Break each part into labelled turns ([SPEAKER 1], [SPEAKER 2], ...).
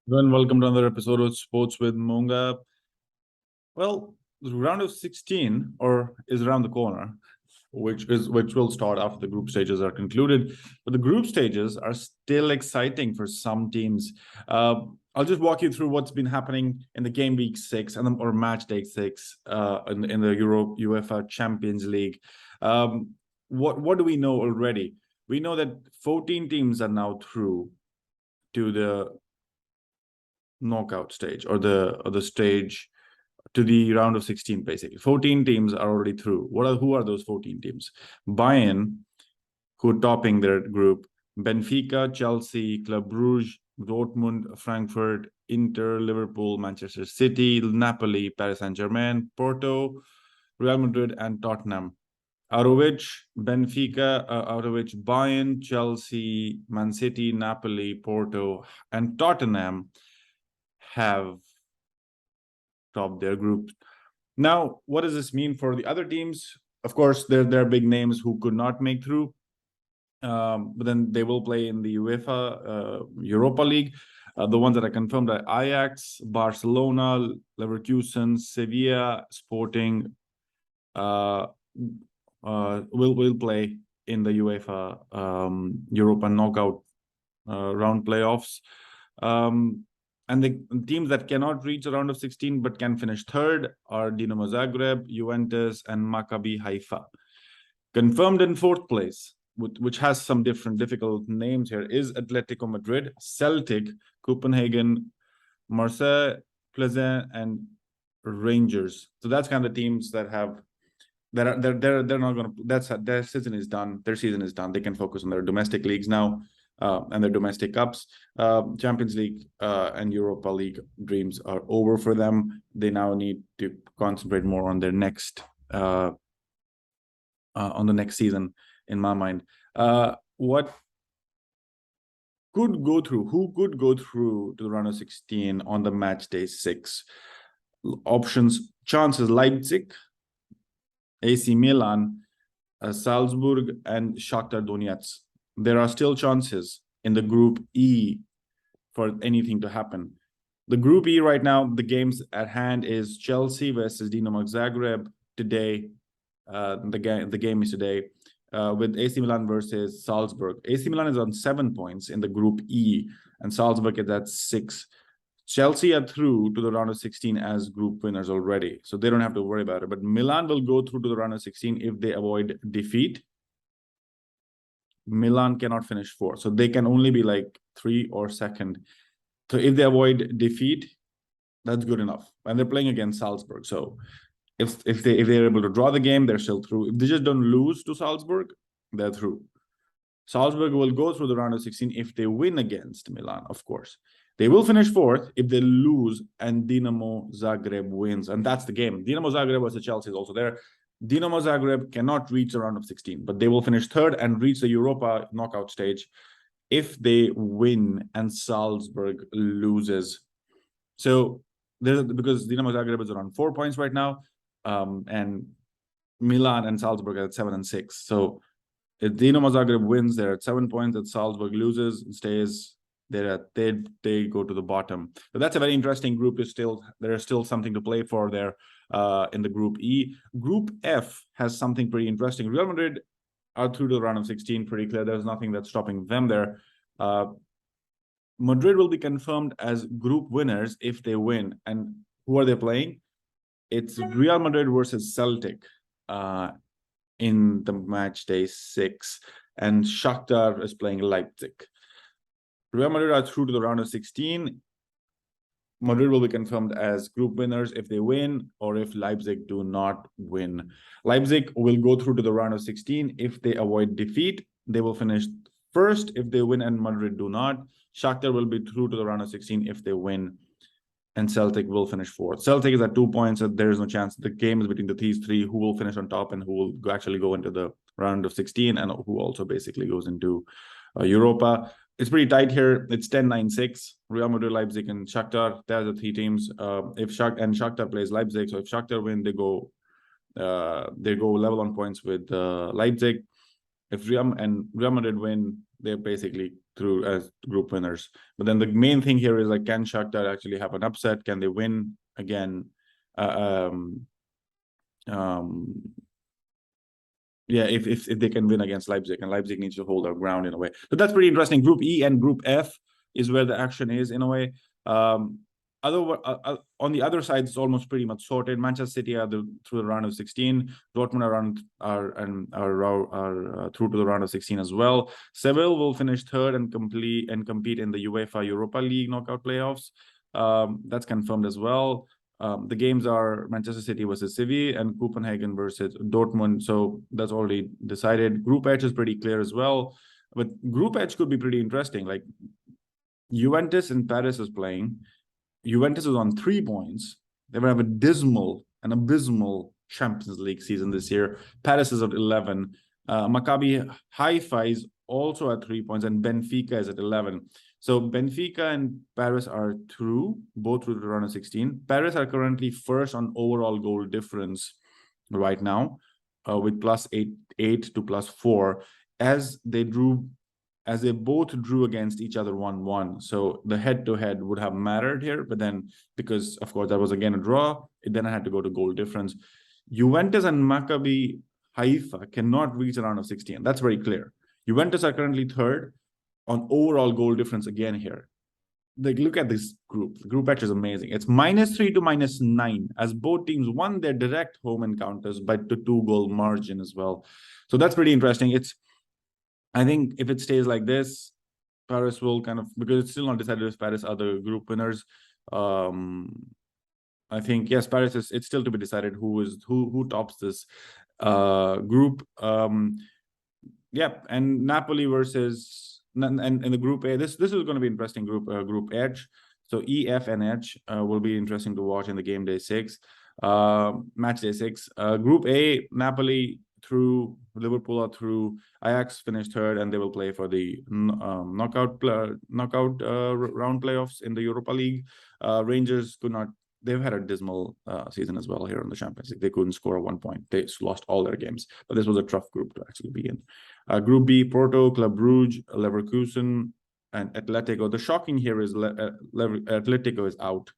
[SPEAKER 1] Everyone, welcome to another episode of Sports with Monga. Well, the round of 16 is around the corner, which will start after the group stages are concluded. But the group stages are still exciting for some teams. I'll just walk you through what's been happening in the game week 6 or match day 6 in the UEFA Champions League. What do we know already? We know that 14 teams are now through to the knockout stage or the stage to the round of 16. Basically 14 teams are already through. Who are those 14 teams? Bayern, who are topping their group, Benfica, Chelsea, Club Brugge, Dortmund, Frankfurt, Inter, Liverpool, Manchester City, Napoli, Paris Saint-Germain, Porto, Real Madrid, and Tottenham. Out of which Bayern, Chelsea, Man City, Napoli, Porto, and Tottenham have topped their group. Now, what does this mean for the other teams? Of course, there are big names who could not make through, but then they will play in the UEFA Europa League. The ones that are confirmed are Ajax, Barcelona, Leverkusen, Sevilla, Sporting. Will play in the UEFA Europa knockout round playoffs. And the teams that cannot reach the round of 16 but can finish third are Dinamo Zagreb, Juventus, and Maccabi Haifa. Confirmed in fourth place, which has some difficult names here, is Atlético Madrid, Celtic, Copenhagen, Marseille, Plzeň, and Rangers. So that's kind of the teams that have they're not going to. Their season is done. They can focus on their domestic leagues now. And their domestic cups. Champions League and Europa League dreams are over for them. They now need to concentrate more on their next on the next season, in my mind. What could go through? Who could go through to the round of 16 on the match day 6? Chances: Leipzig, AC Milan, Salzburg, and Shakhtar Donetsk. There are still chances in the Group E for anything to happen. The Group E right now, the games at hand is Chelsea versus Dinamo Zagreb today. The game is today with AC Milan versus Salzburg. AC Milan is on 7 points in the Group E, and Salzburg is at 6. Chelsea are through to the round of 16 as group winners already, so they don't have to worry about it. But Milan will go through to the round of 16 if they avoid defeat. Milan cannot finish 4, so they can only be like 3 or 2nd. So if they avoid defeat, that's good enough. And they're playing against Salzburg, so if they're able to draw the game, they're still through. If they just don't lose to Salzburg, they're through. Salzburg will go through the round of 16 if they win against Milan, of course. They will finish 4th if they lose and Dinamo Zagreb wins, and that's the game. Dinamo Zagreb versus Chelsea is also there. Dinamo Zagreb cannot reach the round of 16, but they will finish 3rd and reach the Europa knockout stage if they win and Salzburg loses. So because Dinamo Zagreb is around 4 points right now, and Milan and Salzburg are at 7 and 6. So if Dinamo Zagreb wins, they're at 7 points. If Salzburg loses and stays, they go to the bottom. But that's a very interesting group. There is still something to play for there in the Group E. Group F has something pretty interesting. Real Madrid are through to the round of 16, pretty clear. There's nothing that's stopping them there. Madrid will be confirmed as group winners if they win. And who are they playing? It's Real Madrid versus Celtic in the match day 6, and Shakhtar is playing Leipzig. Real Madrid are through to the round of 16. Madrid will be confirmed as group winners if they win or if Leipzig do not win. Leipzig will go through to the round of 16 if they avoid defeat. They will finish 1st if they win and Madrid do not. Shakhtar will be through to the round of 16 if they win, and Celtic will finish 4th. Celtic is at 2 points, so there is no chance. The game is between these 3 who will finish on top and who will actually go into the round of 16 and who also basically goes into Europa. It's pretty tight here. It's 10-9-6. Real Madrid, Leipzig, and Shakhtar. There's the 3 teams. Shakhtar plays Leipzig, so if Shakhtar win, they go level on points with Leipzig. If Real Madrid win, they're basically through as group winners. But then the main thing here is like, can Shakhtar actually have an upset? Can they win again? Yeah, if they can win against Leipzig, and Leipzig needs to hold their ground in a way. So that's pretty interesting. Group E and Group F is where the action is in a way. On the other side, it's almost pretty much sorted. Manchester City are through the round of 16. Dortmund are through to the round of 16 as well. Seville will finish third and compete in the UEFA Europa League knockout playoffs. That's confirmed as well. The games are Manchester City versus Sevilla and Copenhagen versus Dortmund. So that's already decided. Group H is pretty clear as well. But Group H could be pretty interesting. Like Juventus and Paris is playing. Juventus is on 3 points. They will have an abysmal Champions League season this year. Paris is at 11. Maccabi Haifa is also at 3 points, and Benfica is at 11. So Benfica and Paris are both through the round of 16. Paris are currently first on overall goal difference right now, with +8 to +4, as they both drew against each other 1-1. So the head-to-head would have mattered here, but then because, of course, that was again a draw, it then had to go to goal difference. Juventus and Maccabi Haifa cannot reach the round of 16. That's very clear. Juventus are currently third on overall goal difference again here. Like, look at this group. The Group H is amazing. It's -3 to -9, as both teams won their direct home encounters by the 2-goal margin as well. So that's pretty interesting. I think if it stays like this, Paris will kind of, because it's still not decided if Paris are the group winners. I think, yes, Paris it's still to be decided who tops this group. Yeah, and Napoli versus, and in the Group A, this is going to be interesting Group H. So E, F, and H will be interesting to watch in the game day 6, match day 6. Group A, Napoli through, Liverpool are through, Ajax finished third, and they will play for the knockout round playoffs in the Europa League. Rangers could not. They've had a dismal season as well here in the Champions League. They couldn't score 1 point. They lost all their games. But this was a tough group to actually be in. Group B, Porto, Club Brugge, Leverkusen, and Atlético. The shocking here is Atlético is out.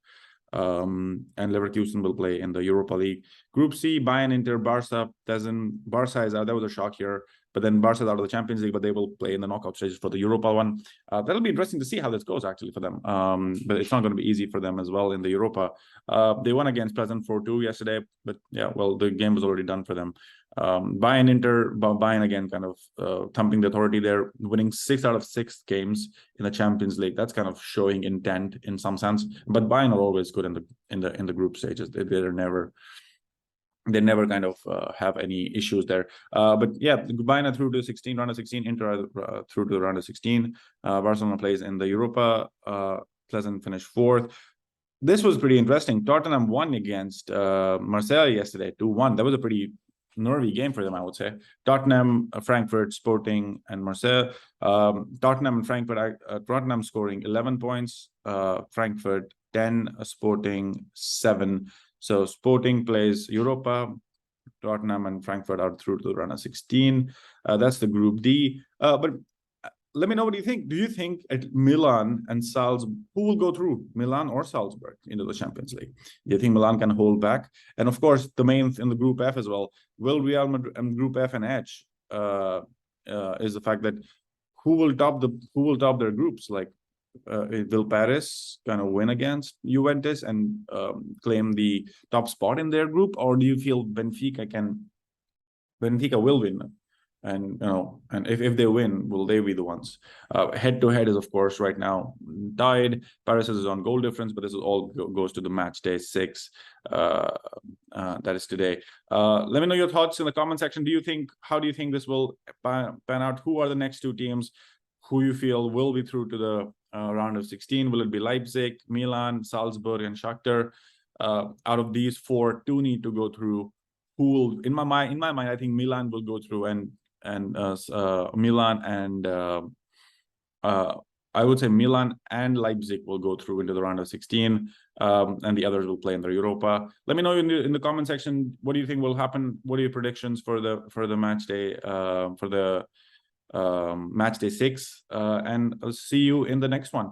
[SPEAKER 1] And Leverkusen will play in the Europa League. Group C, Bayern, Inter, Barca, Plzeň. Barca is out. That was a shock here. But then Barca is out of the Champions League, but they will play in the knockout stages for the Europa one. That'll be interesting to see how this goes actually for them. But it's not going to be easy for them as well in the Europa. They won against Plzeň 4-2 yesterday, but yeah, well, the game was already done for them. Bayern, Inter, Bayern again kind of thumping the authority there, winning 6 out of 6 games in the Champions League. That's kind of showing intent in some sense. But Bayern are always good in the group stages. They never kind of have any issues there. But yeah, Bayern are through to round of 16. Inter are through to the round of 16. Barcelona plays in the Europa. Plzeň finished 4th. This was pretty interesting. Tottenham won against Marseille yesterday, 2-1. That was a pretty nervy game for them, I would say. Tottenham, Frankfurt, Sporting, and Marseille. Tottenham and Frankfurt, Tottenham scoring 11 points, Frankfurt 10, Sporting 7. So Sporting plays Europa, Tottenham and Frankfurt are through to the round of 16. That's the Group D. But let me know what you think. Do you think at Milan and Salzburg, who will go through, Milan or Salzburg, into the Champions League? Do you think Milan can hold back? And of course, the main in the Group F as well, will Real Madrid and Group F and H is the fact that who will top their groups? Like, will Paris kind of win against Juventus and claim the top spot in their group, or do you feel Benfica will win? And and if they win, will they be the ones? Head to head is, of course, right now tied. Paris is on goal difference, but this all goes to the match day 6. That is today. Let me know your thoughts in the comment section. How do you think this will pan out? Who are the next 2 teams who you feel will be through to the round of 16? Will it be Leipzig, Milan, Salzburg, and Shakhtar? Out of these 4, 2 need to go through. Who will, in my mind, I think Milan will go through, and Milan and I would say Milan and Leipzig will go through into the round of 16, and the others will play in the Europa. Let me know in the comment section, what do you think will happen? What are your predictions for the match day, match day 6? And I'll see you in the next one.